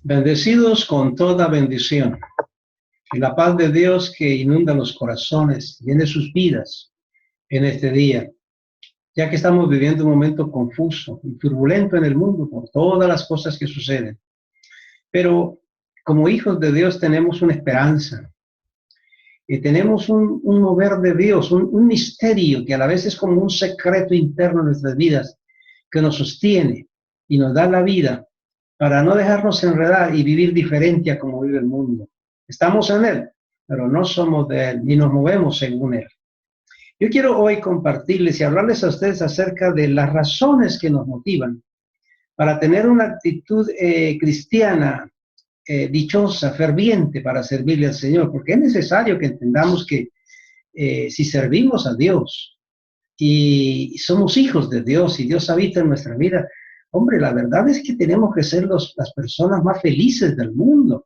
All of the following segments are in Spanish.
Bendecidos con toda bendición. Y la paz de Dios que inunda los corazones, llene sus vidas en este día, ya que estamos viviendo un momento confuso y turbulento en el mundo por todas las cosas que suceden. Pero como hijos de Dios tenemos una esperanza y tenemos un mover de Dios, un misterio que a la vez es como un secreto interno en nuestras vidas que nos sostiene y nos da la vida para no dejarnos enredar y vivir diferente a como vive el mundo. Estamos en Él, pero no somos de Él, ni nos movemos según Él. Yo quiero hoy compartirles y hablarles a ustedes acerca de las razones que nos motivan para tener una actitud cristiana dichosa, ferviente para servirle al Señor, porque es necesario que entendamos que si servimos a Dios y somos hijos de Dios y Dios habita en nuestra vida, hombre, la verdad es que tenemos que ser las personas más felices del mundo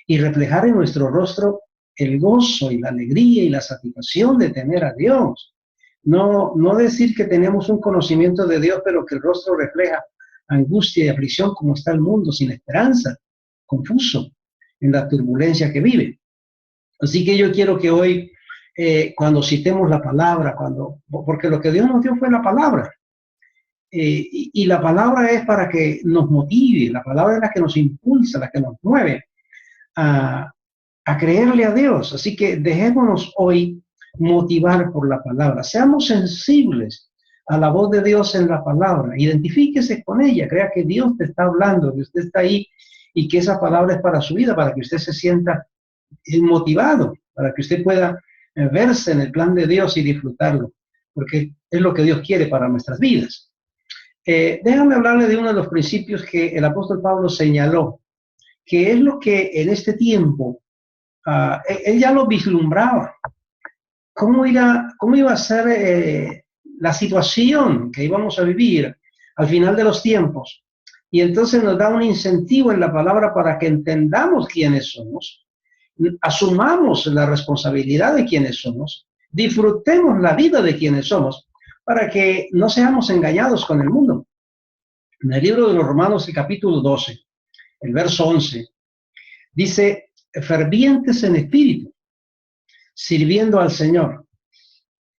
y reflejar en nuestro rostro el gozo y la alegría y la satisfacción de tener a Dios. No decir que tenemos un conocimiento de Dios, pero que el rostro refleja angustia y aflicción como está el mundo, sin esperanza, confuso en la turbulencia que vive. Así que yo quiero que hoy, cuando citemos la palabra, porque lo que Dios nos dio fue la palabra, y la palabra es para que nos motive, la palabra es la que nos impulsa, la que nos mueve a creerle a Dios. Así que dejémonos hoy motivar por la palabra, seamos sensibles a la voz de Dios en la palabra, identifíquese con ella, crea que Dios te está hablando, que usted está ahí y que esa palabra es para su vida, para que usted se sienta motivado, para que usted pueda verse en el plan de Dios y disfrutarlo, porque es lo que Dios quiere para nuestras vidas. Déjame hablarle de uno de los principios que el apóstol Pablo señaló, que es lo que en este tiempo, él ya lo vislumbraba, cómo iba a ser la situación que íbamos a vivir al final de los tiempos. Y entonces nos da un incentivo en la palabra para que entendamos quiénes somos, asumamos la responsabilidad de quiénes somos, disfrutemos la vida de quienes somos, para que no seamos engañados con el mundo. En el libro de los Romanos, el capítulo 12, el verso 11, dice, fervientes en espíritu, sirviendo al Señor.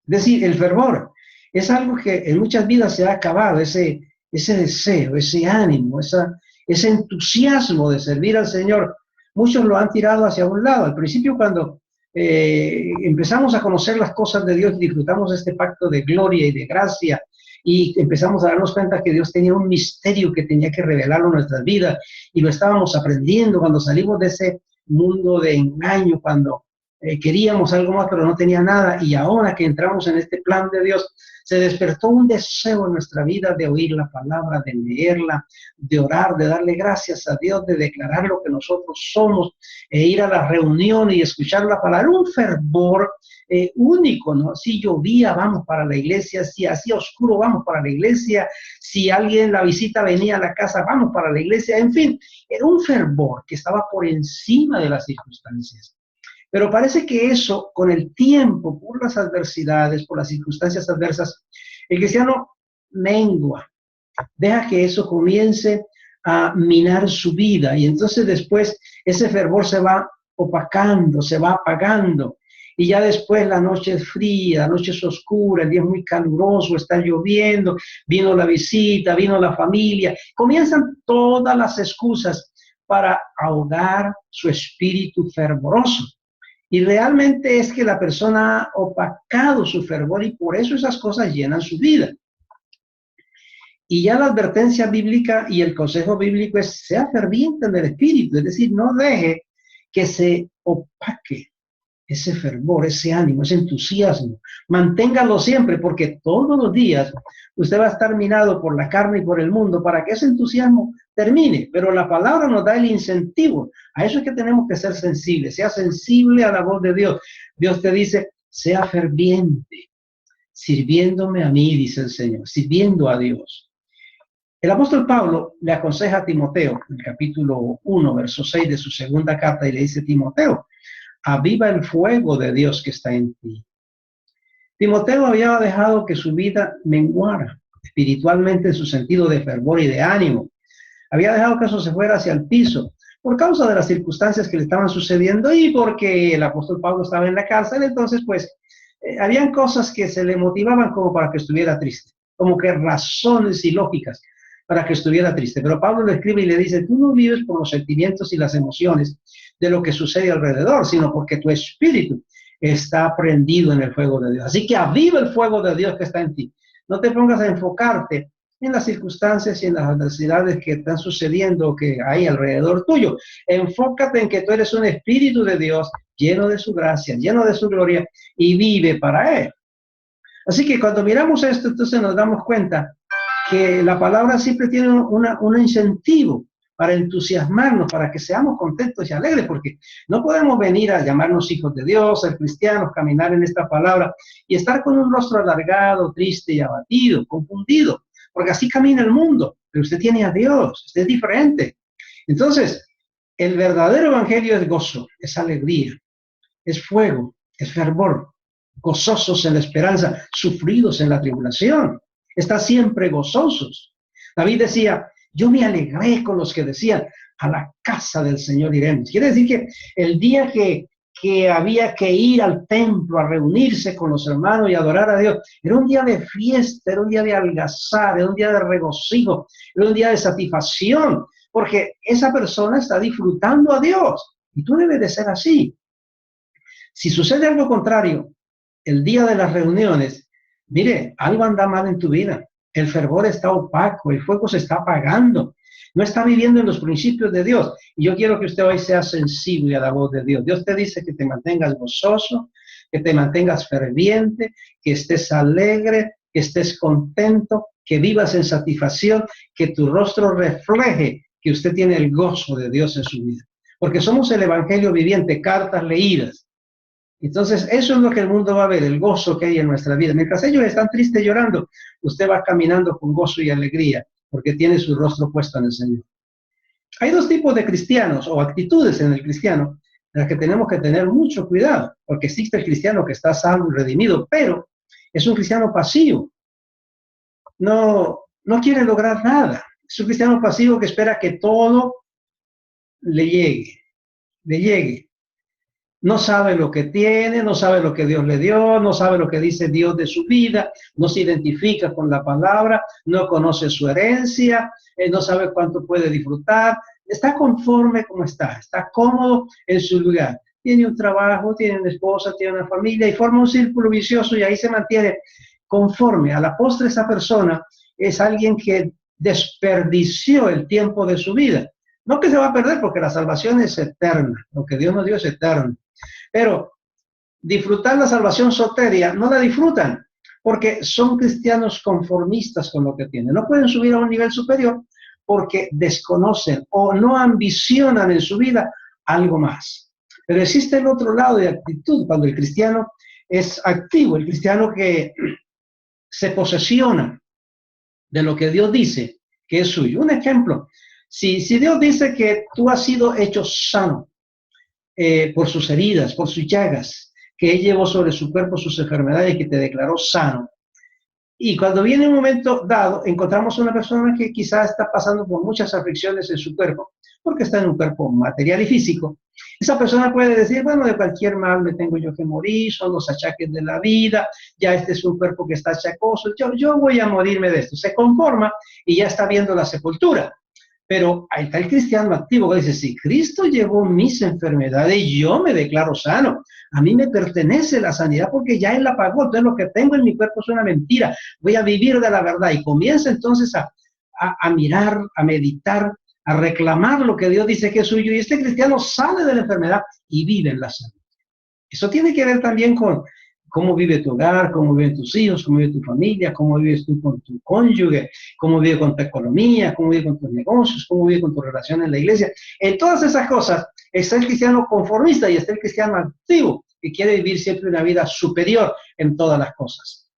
Es decir, el fervor es algo que en muchas vidas se ha acabado, ese deseo, ese ánimo, ese entusiasmo de servir al Señor. Muchos lo han tirado hacia un lado. Al principio, cuando empezamos a conocer las cosas de Dios, disfrutamos de este pacto de gloria y de gracia, y empezamos a darnos cuenta que Dios tenía un misterio que tenía que revelarlo en nuestras vidas, y lo estábamos aprendiendo cuando salimos de ese mundo de engaño, cuando queríamos algo más pero no tenía nada, y ahora que entramos en este plan de Dios, se despertó un deseo en nuestra vida de oír la palabra, de leerla, de orar, de darle gracias a Dios, de declarar lo que nosotros somos, ir a la reunión y escuchar la palabra, un fervor único, ¿no? Si llovía, vamos para la iglesia, si hacía oscuro, vamos para la iglesia, si alguien la visita venía a la casa, vamos para la iglesia, en fin, era un fervor que estaba por encima de las circunstancias. Pero parece que eso, con el tiempo, por las adversidades, por las circunstancias adversas, el cristiano mengua, deja que eso comience a minar su vida, y entonces después ese fervor se va opacando, se va apagando, y ya después la noche es fría, la noche es oscura, el día es muy caluroso, está lloviendo, vino la visita, vino la familia, comienzan todas las excusas para ahogar su espíritu fervoroso. Y realmente es que la persona ha opacado su fervor y por eso esas cosas llenan su vida. Y ya la advertencia bíblica y el consejo bíblico es, sea ferviente en el espíritu, es decir, no deje que se opaque ese fervor, ese ánimo, ese entusiasmo. Manténgalo siempre, porque todos los días usted va a estar minado por la carne y por el mundo para que ese entusiasmo termine. Pero la palabra nos da el incentivo. A eso es que tenemos que ser sensibles. Sea sensible a la voz de Dios. Dios te dice, sea ferviente, sirviéndome a mí, dice el Señor, sirviendo a Dios. El apóstol Pablo le aconseja a Timoteo, en el capítulo 1, verso 6 de su segunda carta, y le dice, Timoteo, aviva el fuego de Dios que está en ti. Timoteo había dejado que su vida menguara espiritualmente en su sentido de fervor y de ánimo. Había dejado que eso se fuera hacia el piso, por causa de las circunstancias que le estaban sucediendo y porque el apóstol Pablo estaba en la cárcel. Entonces, pues, habían cosas que se le motivaban como para que estuviera triste, como que razones ilógicas para que estuviera triste. Pero Pablo le escribe y le dice, tú no vives por los sentimientos y las emociones de lo que sucede alrededor, sino porque tu espíritu está prendido en el fuego de Dios. Así que aviva el fuego de Dios que está en ti. No te pongas a enfocarte en las circunstancias y en las adversidades que están sucediendo, que hay alrededor tuyo. Enfócate en que tú eres un espíritu de Dios, lleno de su gracia, lleno de su gloria, y vive para Él. Así que cuando miramos esto, entonces nos damos cuenta que la palabra siempre tiene un incentivo para entusiasmarnos, para que seamos contentos y alegres, porque no podemos venir a llamarnos hijos de Dios, ser cristianos, caminar en esta palabra y estar con un rostro alargado, triste y abatido, confundido, porque así camina el mundo, pero usted tiene a Dios, usted es diferente. Entonces, el verdadero evangelio es gozo, es alegría, es fuego, es fervor, gozosos en la esperanza, sufridos en la tribulación, está siempre gozosos. David decía, yo me alegré con los que decían, a la casa del Señor iremos. Quiere decir que el día que había que ir al templo a reunirse con los hermanos y adorar a Dios, era un día de fiesta, era un día de algazar, era un día de regocijo, era un día de satisfacción, porque esa persona está disfrutando a Dios y tú debes de ser así. Si sucede algo contrario, el día de las reuniones, mire, algo anda mal en tu vida. El fervor está opaco, el fuego se está apagando. No está viviendo en los principios de Dios. Y yo quiero que usted hoy sea sensible a la voz de Dios. Dios te dice que te mantengas gozoso, que te mantengas ferviente, que estés alegre, que estés contento, que vivas en satisfacción, que tu rostro refleje que usted tiene el gozo de Dios en su vida. Porque somos el evangelio viviente, cartas leídas. Entonces, eso es lo que el mundo va a ver, el gozo que hay en nuestra vida. Mientras ellos están tristes llorando, usted va caminando con gozo y alegría, porque tiene su rostro puesto en el Señor. Hay dos tipos de cristianos o actitudes en el cristiano de las que tenemos que tener mucho cuidado, porque existe el cristiano que está salvo y redimido, pero es un cristiano pasivo. No quiere lograr nada. Es un cristiano pasivo que espera que todo le llegue. No sabe lo que tiene, no sabe lo que Dios le dio, no sabe lo que dice Dios de su vida, no se identifica con la palabra, no conoce su herencia, no sabe cuánto puede disfrutar, está conforme como está cómodo en su lugar. Tiene un trabajo, tiene una esposa, tiene una familia y forma un círculo vicioso y ahí se mantiene conforme. A la postre esa persona es alguien que desperdició el tiempo de su vida. No que se va a perder porque la salvación es eterna, lo que Dios nos dio es eterno. Pero disfrutar la salvación soteria no la disfrutan porque son cristianos conformistas con lo que tienen. No pueden subir a un nivel superior porque desconocen o no ambicionan en su vida algo más. Pero existe el otro lado de actitud cuando el cristiano es activo, el cristiano que se posesiona de lo que Dios dice que es suyo. Un ejemplo, si Dios dice que tú has sido hecho sano, por sus heridas, por sus llagas, que Él llevó sobre su cuerpo sus enfermedades y que te declaró sano. Y cuando viene un momento dado, encontramos una persona que quizás está pasando por muchas aflicciones en su cuerpo, porque está en un cuerpo material y físico. Esa persona puede decir, bueno, de cualquier mal me tengo yo que morir, son los achaques de la vida, ya este es un cuerpo que está achacoso, yo voy a morirme de esto. Se conforma y ya está viendo la sepultura. Pero ahí está el cristiano activo que dice, si Cristo llevó mis enfermedades, yo me declaro sano. A mí me pertenece la sanidad porque ya Él la pagó. Entonces lo que tengo en mi cuerpo es una mentira. Voy a vivir de la verdad. Y comienza entonces a mirar, a meditar, a reclamar lo que Dios dice que es suyo. Y este cristiano sale de la enfermedad y vive en la salud. Eso tiene que ver también con cómo vive tu hogar, cómo viven tus hijos, cómo vive tu familia, cómo vives tú con tu cónyuge, cómo vive con tu economía, cómo vive con tus negocios, cómo vive con tu relación en la iglesia. En todas esas cosas está el cristiano conformista y está el cristiano activo, que quiere vivir siempre una vida superior en todas las cosas.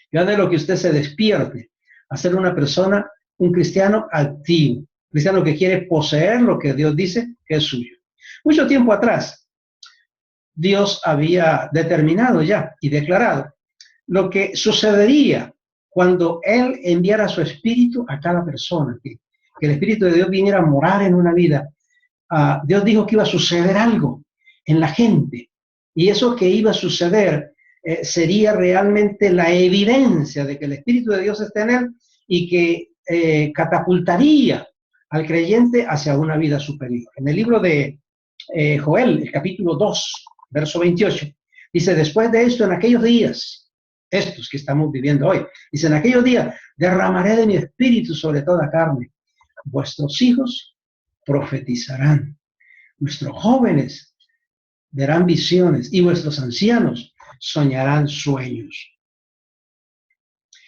Yo anhelo que usted se despierte a ser una persona, un cristiano activo, un cristiano que quiere poseer lo que Dios dice que es suyo. Mucho tiempo atrás, Dios había determinado ya y declarado lo que sucedería cuando Él enviara su espíritu a cada persona, que el Espíritu de Dios viniera a morar en una vida Dios dijo que iba a suceder algo en la gente. Y eso que iba a suceder sería realmente la evidencia de que el Espíritu de Dios está en él y que catapultaría al creyente hacia una vida superior. En el libro de Joel, el capítulo 2, verso 28, dice: después de esto, en aquellos días, estos que estamos viviendo hoy, dice: en aquellos días derramaré de mi espíritu sobre toda carne. Vuestros hijos profetizarán, vuestros jóvenes verán visiones y vuestros ancianos soñarán sueños.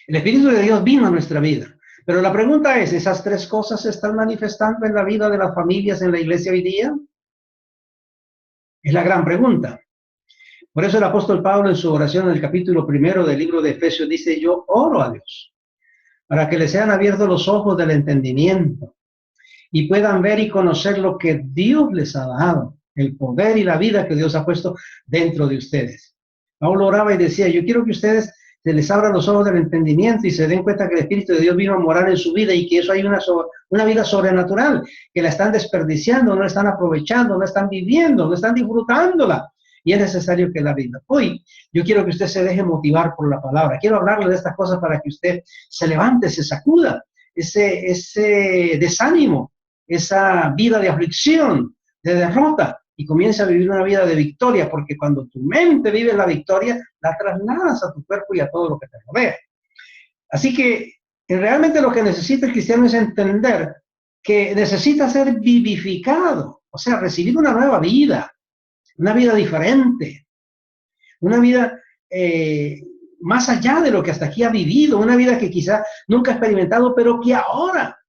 El Espíritu de Dios vino a nuestra vida. Pero la pregunta es, ¿esas tres cosas se están manifestando en la vida de las familias en la iglesia hoy día? Es la gran pregunta. Por eso el apóstol Pablo en su oración en el capítulo 1 del libro de Efesios dice: yo oro a Dios para que les sean abiertos los ojos del entendimiento y puedan ver y conocer lo que Dios les ha dado, el poder y la vida que Dios ha puesto dentro de ustedes. Pablo oraba y decía: yo quiero que ustedes se les abran los ojos del entendimiento y se den cuenta que el Espíritu de Dios vino a morar en su vida y que eso hay una vida sobrenatural, que la están desperdiciando, no la están aprovechando, no la están viviendo, no están disfrutándola. Y es necesario que la viva. Hoy yo quiero que usted se deje motivar por la palabra. Quiero hablarle de estas cosas para que usted se levante, se sacuda ese desánimo, esa vida de aflicción, de derrota, y comienza a vivir una vida de victoria, porque cuando tu mente vive la victoria, la trasladas a tu cuerpo y a todo lo que te rodea. Así que realmente lo que necesita el cristiano es entender que necesita ser vivificado, o sea, recibir una nueva vida, una vida diferente, una vida más allá de lo que hasta aquí ha vivido, una vida que quizá nunca ha experimentado, pero que ahora.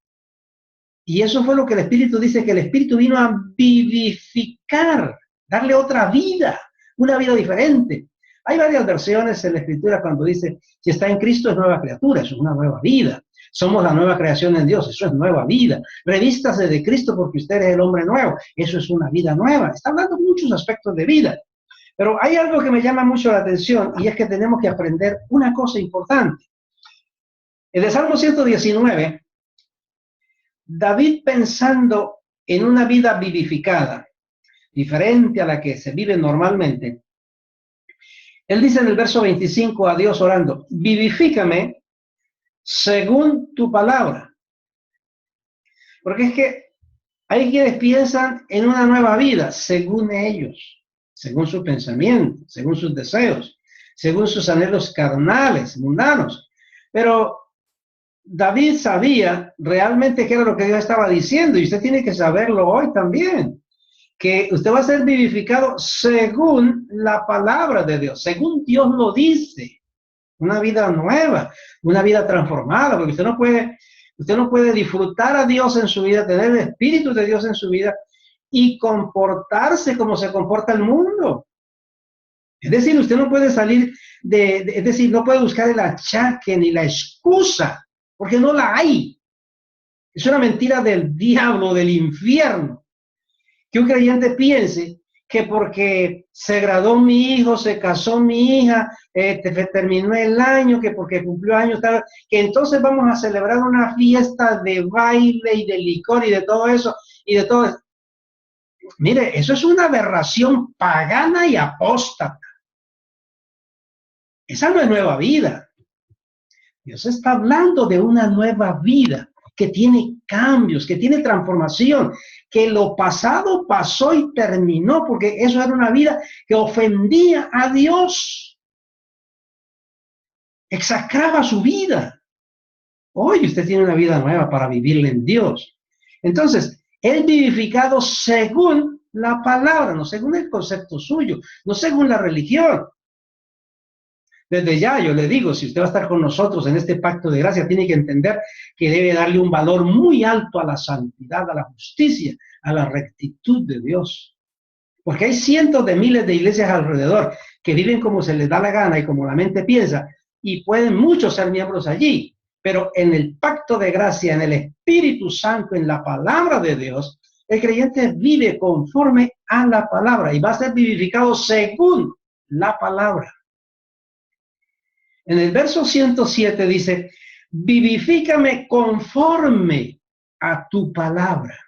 Y eso fue lo que el Espíritu dice, que el Espíritu vino a vivificar, darle otra vida, una vida diferente. Hay varias versiones en la Escritura cuando dice: si está en Cristo es nueva criatura, eso es una nueva vida. Somos la nueva creación en Dios, eso es nueva vida. Revístase de Cristo porque usted es el hombre nuevo, eso es una vida nueva. Está hablando de muchos aspectos de vida. Pero hay algo que me llama mucho la atención y es que tenemos que aprender una cosa importante. En el Salmo 119, David, pensando en una vida vivificada, diferente a la que se vive normalmente, él dice en el verso 25 a Dios orando: vivifícame según tu palabra. Porque es que hay quienes piensan en una nueva vida según ellos, según su pensamiento, según sus deseos, según sus anhelos carnales, mundanos. Pero David sabía realmente qué era lo que Dios estaba diciendo, y usted tiene que saberlo hoy también, que usted va a ser vivificado según la palabra de Dios, según Dios lo dice, una vida nueva, una vida transformada, porque usted no puede disfrutar a Dios en su vida, tener el Espíritu de Dios en su vida y comportarse como se comporta el mundo. Es decir, usted no puede salir es decir, no puede buscar el achaque ni la excusa, porque no la hay. Es una mentira del diablo, del infierno, que un creyente piense que porque se graduó mi hijo, se casó mi hija, terminó el año, que porque cumplió años, que entonces vamos a celebrar una fiesta de baile y de licor y de todo eso, y de todo eso. Mire, eso es una aberración pagana y apóstata. Esa no es nueva vida. Dios está hablando de una nueva vida que tiene cambios, que tiene transformación, que lo pasado pasó y terminó, porque eso era una vida que ofendía a Dios, execraba su vida. Hoy usted tiene una vida nueva para vivirla en Dios. Entonces, el vivificado según la palabra, no según el concepto suyo, no según la religión. Desde ya yo le digo, si usted va a estar con nosotros en este pacto de gracia, tiene que entender que debe darle un valor muy alto a la santidad, a la justicia, a la rectitud de Dios. Porque hay cientos de miles de iglesias alrededor que viven como se les da la gana y como la mente piensa, y pueden muchos ser miembros allí. Pero en el pacto de gracia, en el Espíritu Santo, en la palabra de Dios, el creyente vive conforme a la palabra y va a ser vivificado según la palabra. En el verso 107 dice: vivifícame conforme a tu palabra.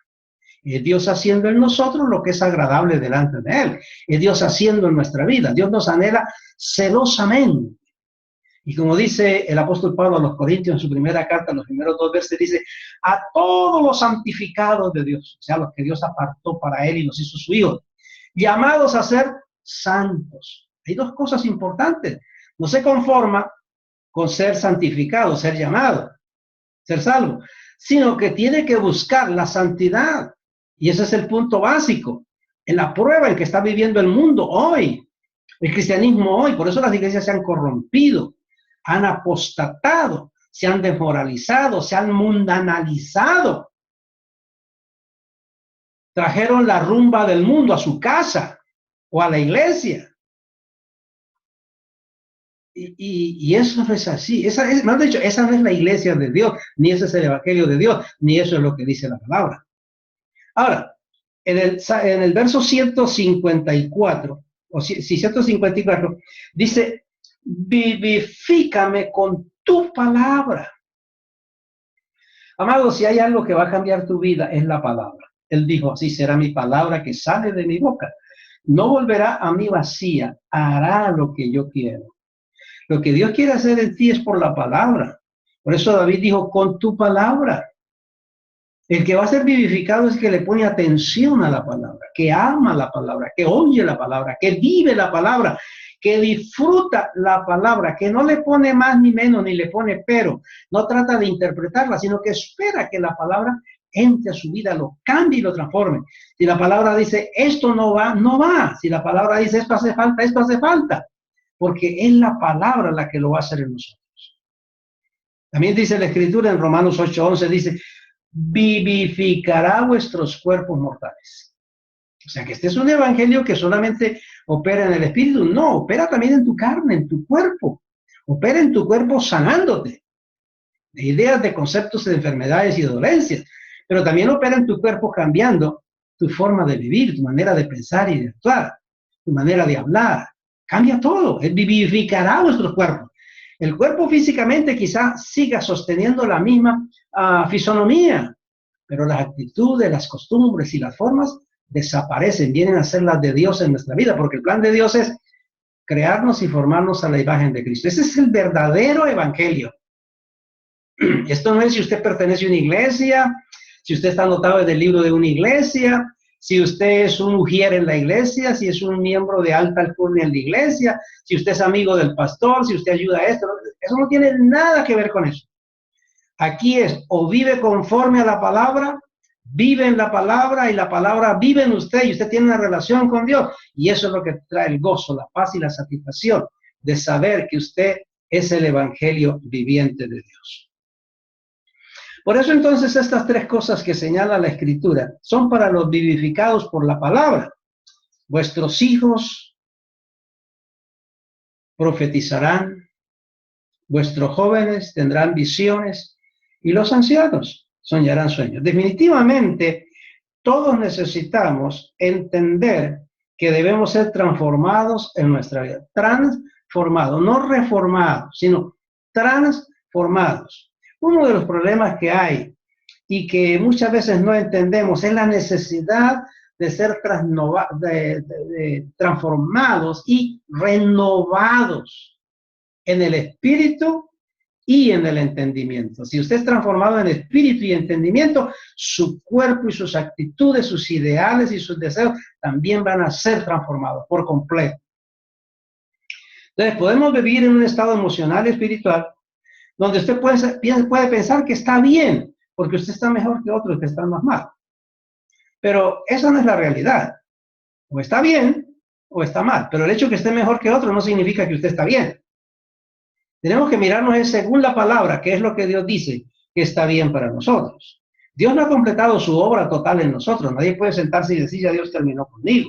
Es Dios haciendo en nosotros lo que es agradable delante de Él. Es Dios haciendo en nuestra vida. Dios nos anhela celosamente. Y como dice el apóstol Pablo a los Corintios en su primera carta, los primeros 2 versos, dice, a todos los santificados de Dios, o sea, los que Dios apartó para Él y nos hizo su hijo, llamados a ser santos. Hay 2 cosas importantes. No se conforma con ser santificado, ser llamado, ser salvo, sino que tiene que buscar la santidad. Y ese es el punto básico, en la prueba en que está viviendo el mundo hoy, el cristianismo hoy. Por eso las iglesias se han corrompido, han apostatado, se han desmoralizado, se han mundanalizado. Trajeron la rumba del mundo a su casa o a la iglesia. Y eso no es así. Esa no es la iglesia de Dios, ni ese es el evangelio de Dios, ni eso es lo que dice la palabra. Ahora, en el verso 154, o 154, dice, vivifícame con tu palabra. Amado, si hay algo que va a cambiar tu vida, es la palabra. Él dijo, así será mi palabra que sale de mi boca. No volverá a mí vacía, hará lo que yo quiero. Lo que Dios quiere hacer en ti es por la palabra. Por eso David dijo, con tu palabra. El que va a ser vivificado es el que le pone atención a la palabra, que ama la palabra, que oye la palabra, que vive la palabra, que disfruta la palabra, que no le pone más ni menos, ni le pone pero, no trata de interpretarla, sino que espera que la palabra entre a su vida, lo cambie y lo transforme. Si la palabra dice, esto no va, no va. Si la palabra dice, esto hace falta. Porque es la palabra la que lo va a hacer en nosotros. También dice la Escritura en Romanos 8:11, dice, vivificará vuestros cuerpos mortales. O sea que este es un evangelio que solamente opera en el espíritu. No, opera también en tu carne, en tu cuerpo. Opera en tu cuerpo sanándote de ideas, de conceptos, de enfermedades y dolencias. Pero también opera en tu cuerpo cambiando tu forma de vivir, tu manera de pensar y de actuar, tu manera de hablar. Cambia todo. Él vivificará vuestros cuerpos. El cuerpo físicamente quizás siga sosteniendo la misma fisonomía, pero las actitudes, las costumbres y las formas desaparecen, vienen a ser las de Dios en nuestra vida, porque el plan de Dios es crearnos y formarnos a la imagen de Cristo. Ese es el verdadero evangelio. Esto no es si usted pertenece a una iglesia, si usted está anotado en el libro de una iglesia, si usted es un ujier en la iglesia, si es un miembro de alta alcurnia en la iglesia, si usted es amigo del pastor, si usted ayuda a esto. Eso no tiene nada que ver con eso. Aquí es, o vive conforme a la palabra, vive en la palabra y la palabra vive en usted y usted tiene una relación con Dios. Y eso es lo que trae el gozo, la paz y la satisfacción de saber que usted es el evangelio viviente de Dios. Por eso entonces estas 3 cosas que señala la Escritura son para los vivificados por la palabra. Vuestros hijos profetizarán, vuestros jóvenes tendrán visiones y los ancianos soñarán sueños. Definitivamente, todos necesitamos entender que debemos ser transformados en nuestra vida. Transformados, no reformados, sino transformados. Uno de los problemas que hay y que muchas veces no entendemos es la necesidad de ser transformados y renovados en el espíritu y en el entendimiento. Si usted es transformado en espíritu y entendimiento, su cuerpo y sus actitudes, sus ideales y sus deseos también van a ser transformados por completo. Entonces, podemos vivir en un estado emocional y espiritual donde usted puede pensar que está bien, porque usted está mejor que otros que están más mal. Pero esa no es la realidad. O está bien, o está mal. Pero el hecho de que esté mejor que otro no significa que usted está bien. Tenemos que mirarnos según la palabra, que es lo que Dios dice que está bien para nosotros. Dios no ha completado su obra total en nosotros. Nadie puede sentarse y decir, ya Dios terminó conmigo.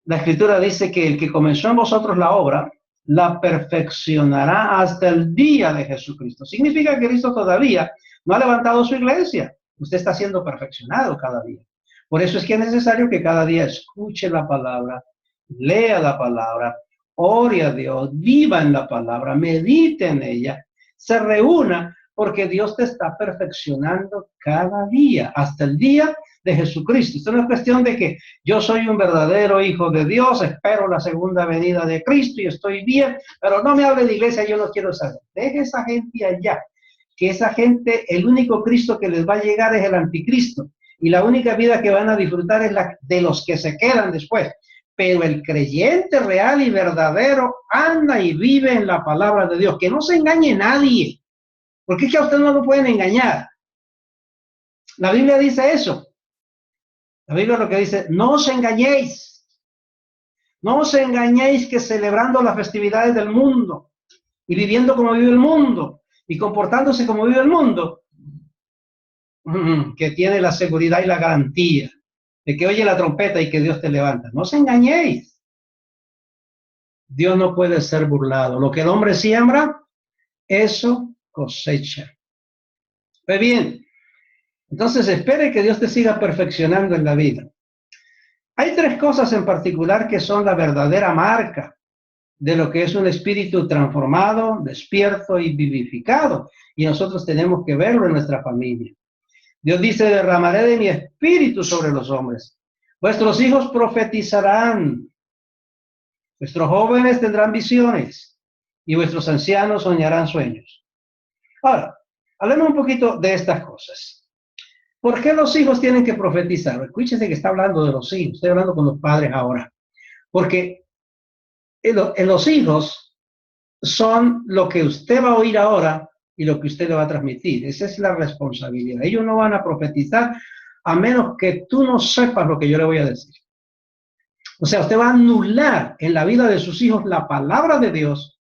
La Escritura dice que el que comenzó en vosotros la obra, la perfeccionará hasta el día de Jesucristo. Significa que Cristo todavía no ha levantado su iglesia. Usted está siendo perfeccionado cada día. Por eso es que es necesario que cada día escuche la palabra, lea la palabra, ore a Dios, viva en la palabra, medite en ella, se reúna porque Dios te está perfeccionando cada día, hasta el día de Jesucristo. Esto no es cuestión de que yo soy un verdadero hijo de Dios, espero la segunda venida de Cristo y estoy bien, pero no me hable de iglesia, yo no quiero saber. Deje esa gente allá, que esa gente, el único Cristo que les va a llegar es el anticristo, y la única vida que van a disfrutar es la de los que se quedan después. Pero el creyente real y verdadero anda y vive en la palabra de Dios. Que no se engañe nadie, porque es que a usted no lo pueden engañar. La Biblia dice eso. La Biblia lo que dice, no os engañéis. No os engañéis que celebrando las festividades del mundo y viviendo como vive el mundo y comportándose como vive el mundo, que tiene la seguridad y la garantía de que oye la trompeta y que Dios te levanta. No os engañéis. Dios no puede ser burlado. Lo que el hombre siembra, eso cosecha. Pues bien, entonces espere que Dios te siga perfeccionando en la vida. Hay tres cosas en particular que son la verdadera marca de lo que es un espíritu transformado, despierto y vivificado. Y nosotros tenemos que verlo en nuestra familia. Dios dice, derramaré de mi espíritu sobre los hombres. Vuestros hijos profetizarán. Vuestros jóvenes tendrán visiones. Y vuestros ancianos soñarán sueños. Ahora, hablemos un poquito de estas cosas. ¿Por qué los hijos tienen que profetizar? Escúchese que está hablando de los hijos. Estoy hablando con los padres ahora. Porque los hijos son lo que usted va a oír ahora y lo que usted le va a transmitir. Esa es la responsabilidad. Ellos no van a profetizar a menos que tú no sepas lo que yo le voy a decir. O sea, usted va a anular en la vida de sus hijos la palabra de Dios,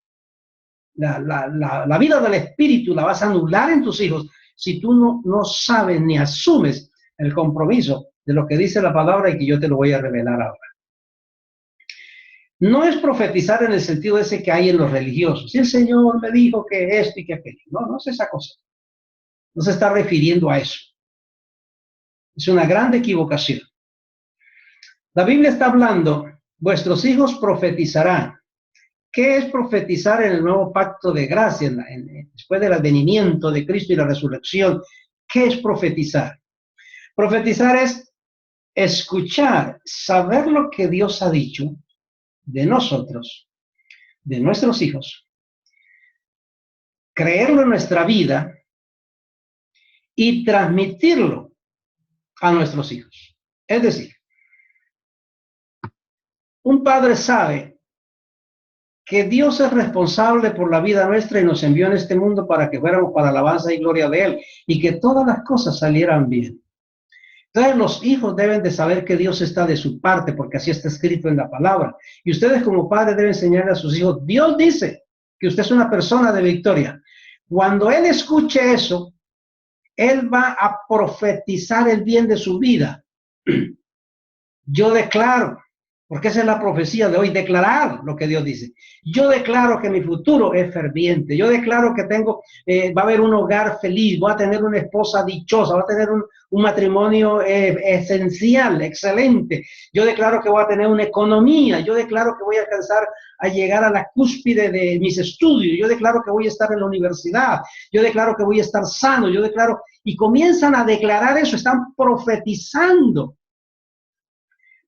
la vida del Espíritu la vas a anular en tus hijos si tú no sabes ni asumes el compromiso de lo que dice la palabra y que yo te lo voy a revelar ahora. No es profetizar en el sentido ese que hay en los religiosos. Si el Señor me dijo que esto y que aquello. No es esa cosa. No se está refiriendo a eso. Es una gran equivocación. La Biblia está hablando, vuestros hijos profetizarán. ¿Qué es profetizar en el nuevo pacto de gracia, después del advenimiento de Cristo y la resurrección? ¿Qué es profetizar? Profetizar es escuchar, saber lo que Dios ha dicho de nosotros, de nuestros hijos, creerlo en nuestra vida y transmitirlo a nuestros hijos. Es decir, un padre sabe que Dios es responsable por la vida nuestra y nos envió en este mundo para que fuéramos para alabanza y gloria de Él y que todas las cosas salieran bien. Entonces los hijos deben de saber que Dios está de su parte porque así está escrito en la palabra. Y ustedes como padres deben enseñarle a sus hijos, Dios dice que usted es una persona de victoria. Cuando Él escuche eso, Él va a profetizar el bien de su vida. Yo declaro, porque esa es la profecía de hoy, declarar lo que Dios dice. Yo declaro que mi futuro es ferviente. Yo declaro que va a haber un hogar feliz, voy a tener una esposa dichosa, voy a tener un matrimonio esencial, excelente. Yo declaro que voy a tener una economía. Yo declaro que voy a alcanzar a llegar a la cúspide de mis estudios. Yo declaro que voy a estar en la universidad. Yo declaro que voy a estar sano. Yo declaro, y comienzan a declarar eso, están profetizando.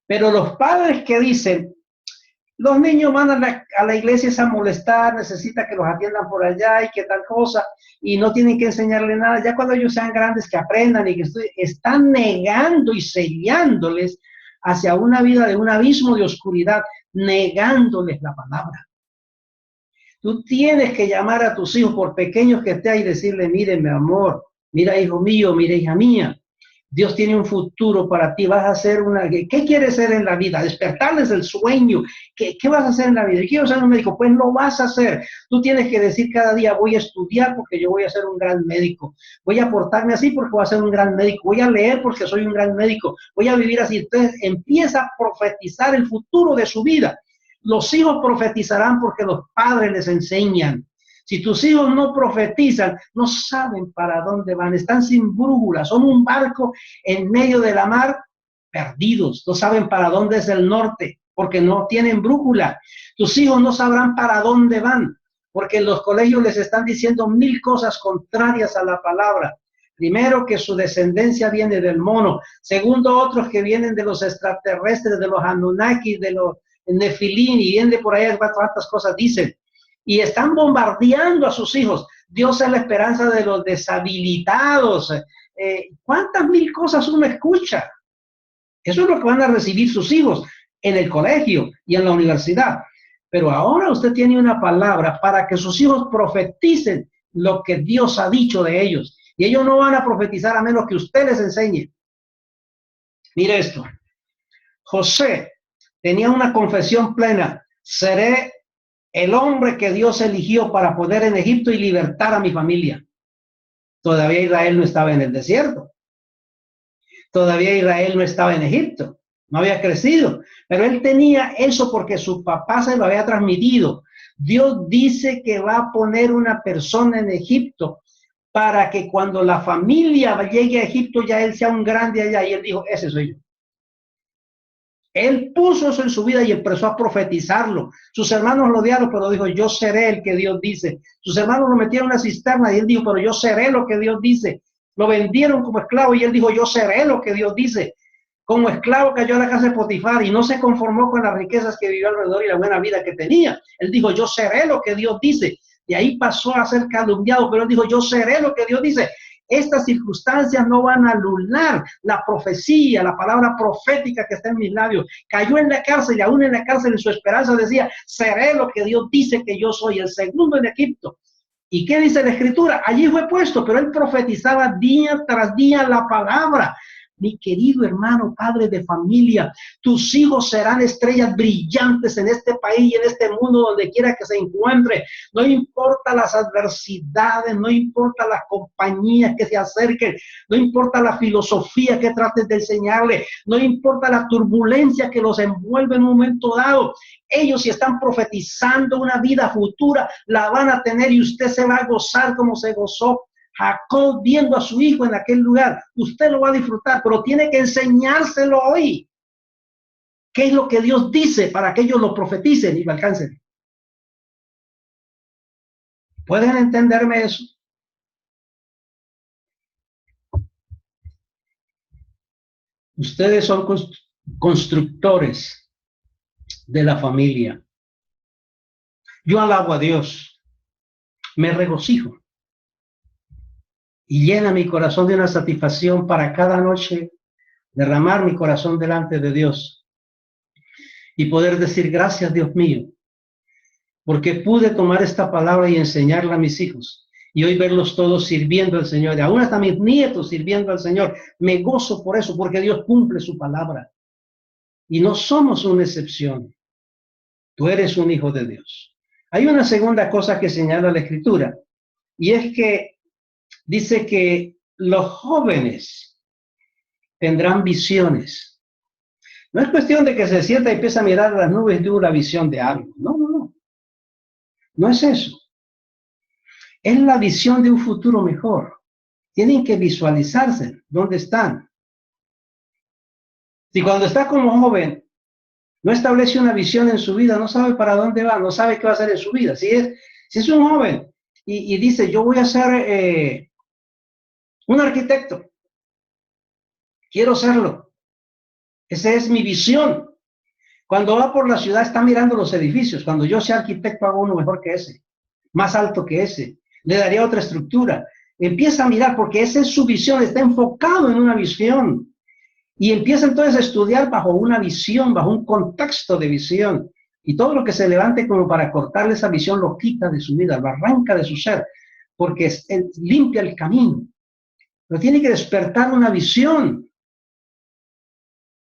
Pero los padres que dicen, los niños van a la iglesia a molestar, necesita que los atiendan por allá y que tal cosa, y no tienen que enseñarle nada, ya cuando ellos sean grandes que aprendan y que están negando y sellándoles hacia una vida de un abismo de oscuridad, negándoles la palabra. Tú tienes que llamar a tus hijos, por pequeños que estén, y decirle, mire mi amor, mira hijo mío, mira hija mía, Dios tiene un futuro para ti, vas a hacer ¿qué quieres hacer en la vida? Despertarles el sueño. ¿Qué vas a hacer en la vida? Yo quiero ser un médico, pues lo vas a hacer. Tú tienes que decir cada día, voy a estudiar porque yo voy a ser un gran médico. Voy a portarme así porque voy a ser un gran médico. Voy a leer porque soy un gran médico. Voy a vivir así. Entonces empieza a profetizar el futuro de su vida. Los hijos profetizarán porque los padres les enseñan. Si tus hijos no profetizan, no saben para dónde van, están sin brújula, son un barco en medio de la mar, perdidos, no saben para dónde es el norte, porque no tienen brújula. Tus hijos no sabrán para dónde van, porque en los colegios les están diciendo 1000 cosas contrarias a la palabra. Primero, que su descendencia viene del mono. Segundo, otros que vienen de los extraterrestres, de los Anunnaki, de los Nefilín, y vienen de por ahí cuántas cosas dicen. Y están bombardeando a sus hijos. Dios es la esperanza de los deshabilitados. ¿Cuántas 1000 cosas uno escucha? Eso es lo que van a recibir sus hijos en el colegio y en la universidad. Pero ahora usted tiene una palabra para que sus hijos profeticen lo que Dios ha dicho de ellos. Y ellos no van a profetizar a menos que usted les enseñe. Mire esto. José tenía una confesión plena. Seré el hombre que Dios eligió para poder en Egipto y libertar a mi familia. Todavía Israel no estaba en el desierto. Todavía Israel no estaba en Egipto. No había crecido. Pero él tenía eso porque su papá se lo había transmitido. Dios dice que va a poner una persona en Egipto para que cuando la familia llegue a Egipto ya él sea un grande allá. Y él dijo, ese soy yo. Él puso eso en su vida y empezó a profetizarlo. Sus hermanos lo odiaron, pero dijo, yo seré el que Dios dice. Sus hermanos lo metieron en una cisterna y él dijo, pero yo seré lo que Dios dice. Lo vendieron como esclavo y él dijo, yo seré lo que Dios dice. Como esclavo cayó a la casa de Potifar y no se conformó con las riquezas que vivió alrededor y la buena vida que tenía. Él dijo, yo seré lo que Dios dice. Y ahí pasó a ser calumniado, pero él dijo, yo seré lo que Dios dice. Estas circunstancias no van a anular la profecía, la palabra profética que está en mis labios. Cayó en la cárcel y aún en la cárcel en su esperanza decía, seré lo que Dios dice que yo soy, el segundo en Egipto. ¿Y qué dice la Escritura? Allí fue puesto, pero él profetizaba día tras día la palabra. Mi querido hermano, padre de familia, tus hijos serán estrellas brillantes en este país y en este mundo donde quiera que se encuentre. No importa las adversidades, no importa las compañías que se acerquen, no importa la filosofía que trates de enseñarle, no importa la turbulencia que los envuelve en un momento dado. Ellos, si están profetizando una vida futura, la van a tener y usted se va a gozar como se gozó Jacob viendo a su hijo en aquel lugar. Usted lo va a disfrutar, pero tiene que enseñárselo hoy. ¿Qué es lo que Dios dice para que ellos lo profeticen y lo alcancen? ¿Pueden entenderme eso? Ustedes son constructores de la familia. Yo alabo a Dios, me regocijo y llena mi corazón de una satisfacción para cada noche derramar mi corazón delante de Dios y poder decir gracias, Dios mío, porque pude tomar esta palabra y enseñarla a mis hijos y hoy verlos todos sirviendo al Señor, y aún hasta mis nietos sirviendo al Señor. Me gozo por eso, porque Dios cumple su palabra y no somos una excepción. Tú eres un hijo de Dios. Hay una segunda cosa que señala la Escritura, y es que dice que los jóvenes tendrán visiones. No es cuestión de que se sienta y empieza a mirar las nubes de una visión de algo. No, no, no. No es eso. Es la visión de un futuro mejor. Tienen que visualizarse dónde están. Si cuando está como joven no establece una visión en su vida, no sabe para dónde va, no sabe qué va a hacer en su vida. Si es un joven y dice, yo voy a ser un arquitecto, quiero serlo. Esa es mi visión. Cuando va por la ciudad está mirando los edificios. Cuando yo sea arquitecto hago uno mejor que ese, más alto que ese. Le daría otra estructura. Empieza a mirar porque esa es su visión, está enfocado en una visión. Y empieza entonces a estudiar bajo una visión, bajo un contexto de visión. Y todo lo que se levante como para cortarle esa visión lo quita de su vida, lo arranca de su ser, porque limpia el camino. Pero tiene que despertar una visión.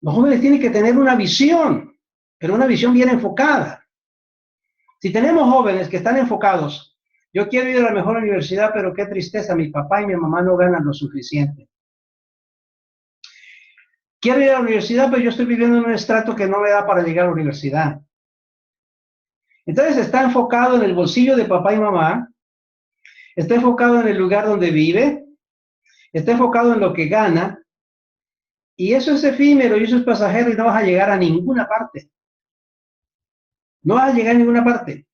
Los jóvenes tienen que tener una visión, pero una visión bien enfocada. Si tenemos jóvenes que están enfocados, yo quiero ir a la mejor universidad, pero qué tristeza, mi papá y mi mamá no ganan lo suficiente. Quiero ir a la universidad, pero yo estoy viviendo en un estrato que no me da para llegar a la universidad. Entonces está enfocado en el bolsillo de papá y mamá, está enfocado en el lugar donde vive, está enfocado en lo que gana, y eso es efímero y eso es pasajero y no vas a llegar a ninguna parte. No vas a llegar a ninguna parte.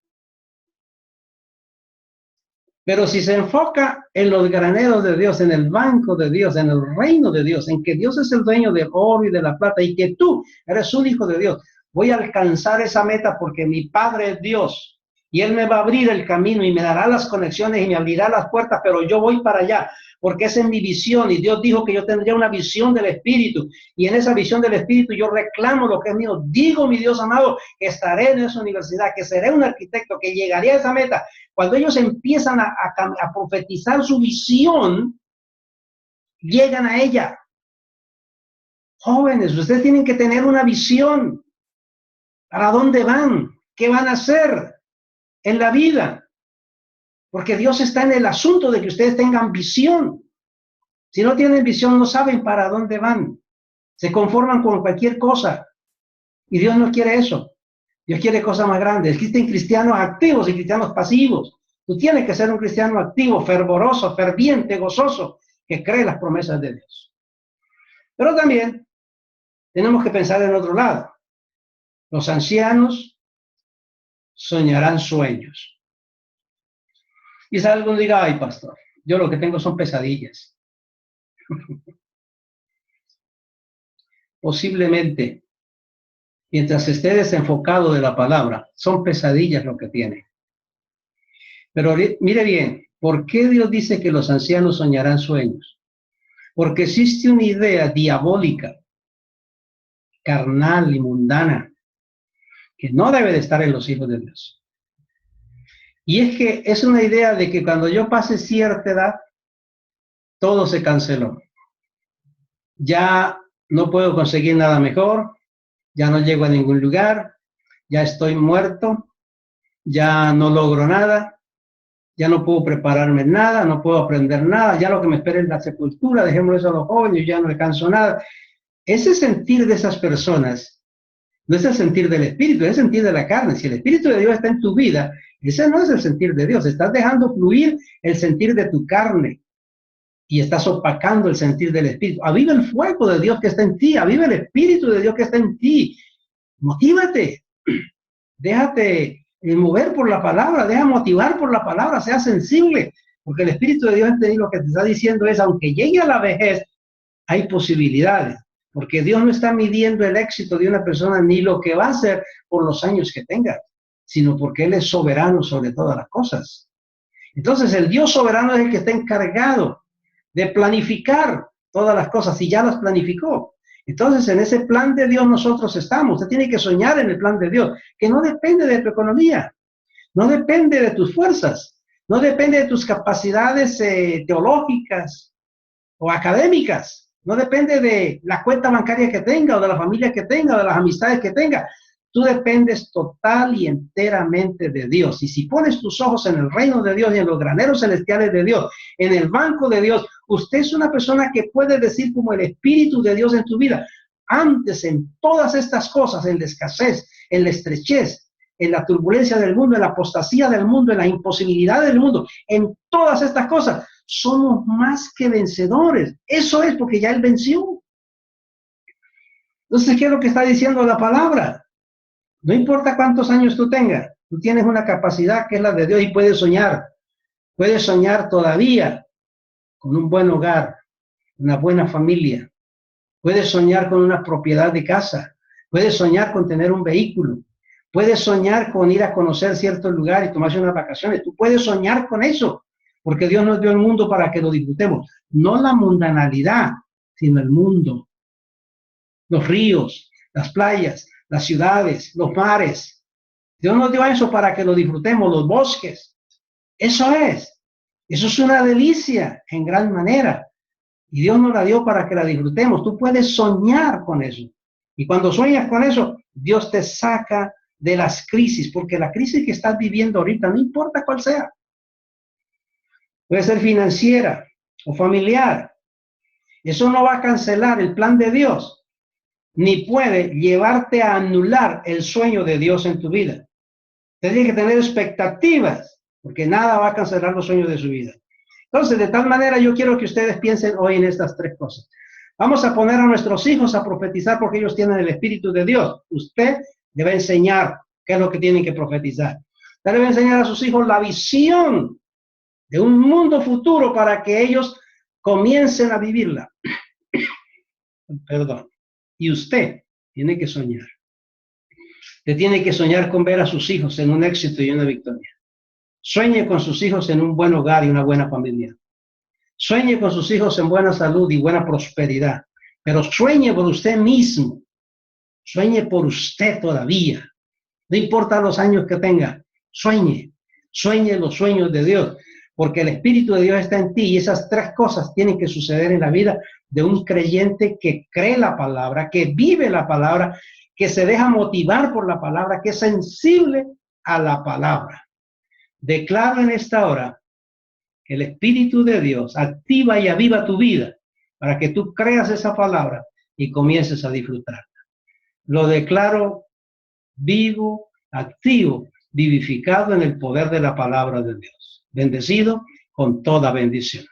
Pero si se enfoca en los graneros de Dios, en el banco de Dios, en el reino de Dios, en que Dios es el dueño del oro y de la plata y que tú eres un hijo de Dios, voy a alcanzar esa meta porque mi Padre es Dios y Él me va a abrir el camino y me dará las conexiones y me abrirá las puertas, pero yo voy para allá porque esa es mi visión y Dios dijo que yo tendría una visión del Espíritu y en esa visión del Espíritu yo reclamo lo que es mío. Digo, mi Dios amado, que estaré en esa universidad, que seré un arquitecto, que llegaré a esa meta. Cuando ellos empiezan a profetizar su visión, llegan a ella. Jóvenes, ustedes tienen que tener una visión. ¿Para dónde van? ¿Qué van a hacer en la vida? Porque Dios está en el asunto de que ustedes tengan visión. Si no tienen visión, no saben para dónde van. Se conforman con cualquier cosa. Y Dios no quiere eso. Dios quiere cosas más grandes. Existen cristianos activos y cristianos pasivos. Tú tienes que ser un cristiano activo, fervoroso, ferviente, gozoso, que cree las promesas de Dios. Pero también tenemos que pensar en otro lado. Los ancianos soñarán sueños. Quizá alguno diga, ay, pastor, yo lo que tengo son pesadillas. Posiblemente, mientras esté desenfocado de la palabra, son pesadillas lo que tiene. Pero mire bien, ¿por qué Dios dice que los ancianos soñarán sueños? Porque existe una idea diabólica, carnal y mundana, que no debe de estar en los hijos de Dios. Y es que es una idea de que cuando yo pase cierta edad, todo se canceló. Ya no puedo conseguir nada mejor, ya no llego a ningún lugar, ya estoy muerto, ya no logro nada, ya no puedo prepararme en nada, no puedo aprender nada, ya lo que me espera es la sepultura, dejémoslo eso a los jóvenes, yo ya no alcanzo nada. Ese sentir de esas personas no es el sentir del Espíritu, es el sentir de la carne. Si el Espíritu de Dios está en tu vida, ese no es el sentir de Dios, estás dejando fluir el sentir de tu carne y estás opacando el sentir del Espíritu. Aviva el fuego de Dios que está en ti, aviva el Espíritu de Dios que está en ti. Motívate, déjate mover por la palabra, deja motivar por la palabra, sea sensible, porque el Espíritu de Dios en ti lo que te está diciendo es, aunque llegue a la vejez, hay posibilidades, porque Dios no está midiendo el éxito de una persona ni lo que va a hacer por los años que tenga, sino porque Él es soberano sobre todas las cosas. Entonces el Dios soberano es el que está encargado de planificar todas las cosas y ya las planificó. Entonces en ese plan de Dios nosotros estamos. Usted tiene que soñar en el plan de Dios, que no depende de tu economía, no depende de tus fuerzas, no depende de tus capacidades teológicas o académicas, no depende de la cuenta bancaria que tenga o de la familia que tenga o de las amistades que tenga. Tú dependes total y enteramente de Dios. Y si pones tus ojos en el reino de Dios y en los graneros celestiales de Dios, en el banco de Dios, usted es una persona que puede decir como el Espíritu de Dios en tu vida. Antes, en todas estas cosas, en la escasez, en la estrechez, en la turbulencia del mundo, en la apostasía del mundo, en la imposibilidad del mundo, en todas estas cosas, somos más que vencedores. Eso es porque ya Él venció. Entonces, ¿qué es lo que está diciendo la palabra? No importa cuántos años tú tengas, tú tienes una capacidad que es la de Dios y puedes soñar todavía con un buen hogar, una buena familia, puedes soñar con una propiedad de casa, puedes soñar con tener un vehículo, puedes soñar con ir a conocer cierto lugar y tomarse unas vacaciones, tú puedes soñar con eso, porque Dios nos dio el mundo para que lo disfrutemos, no la mundanalidad, sino el mundo, los ríos, las playas, las ciudades, los mares. Dios nos dio eso para que lo disfrutemos, los bosques. Eso es una delicia en gran manera. Y Dios nos la dio para que la disfrutemos. Tú puedes soñar con eso. Y cuando sueñas con eso, Dios te saca de las crisis, porque la crisis que estás viviendo ahorita, no importa cuál sea, puede ser financiera o familiar. Eso no va a cancelar el plan de Dios, ni puede llevarte a anular el sueño de Dios en tu vida. Tienes que tener expectativas, porque nada va a cancelar los sueños de su vida. Entonces, de tal manera, yo quiero que ustedes piensen hoy en estas tres cosas. Vamos a poner a nuestros hijos a profetizar porque ellos tienen el Espíritu de Dios. Usted debe enseñar qué es lo que tienen que profetizar. Usted debe enseñar a sus hijos la visión de un mundo futuro para que ellos comiencen a vivirla. Perdón. Y usted tiene que soñar. Usted tiene que soñar con ver a sus hijos en un éxito y una victoria. Sueñe con sus hijos en un buen hogar y una buena familia. Sueñe con sus hijos en buena salud y buena prosperidad. Pero sueñe por usted mismo. Sueñe por usted todavía. No importa los años que tenga. Sueñe. Sueñe los sueños de Dios. Porque el Espíritu de Dios está en ti y esas tres cosas tienen que suceder en la vida de un creyente que cree la palabra, que vive la palabra, que se deja motivar por la palabra, que es sensible a la palabra. Declaro en esta hora que el Espíritu de Dios activa y aviva tu vida para que tú creas esa palabra y comiences a disfrutarla. Lo declaro vivo, activo, vivificado en el poder de la palabra de Dios. Bendecido con toda bendición.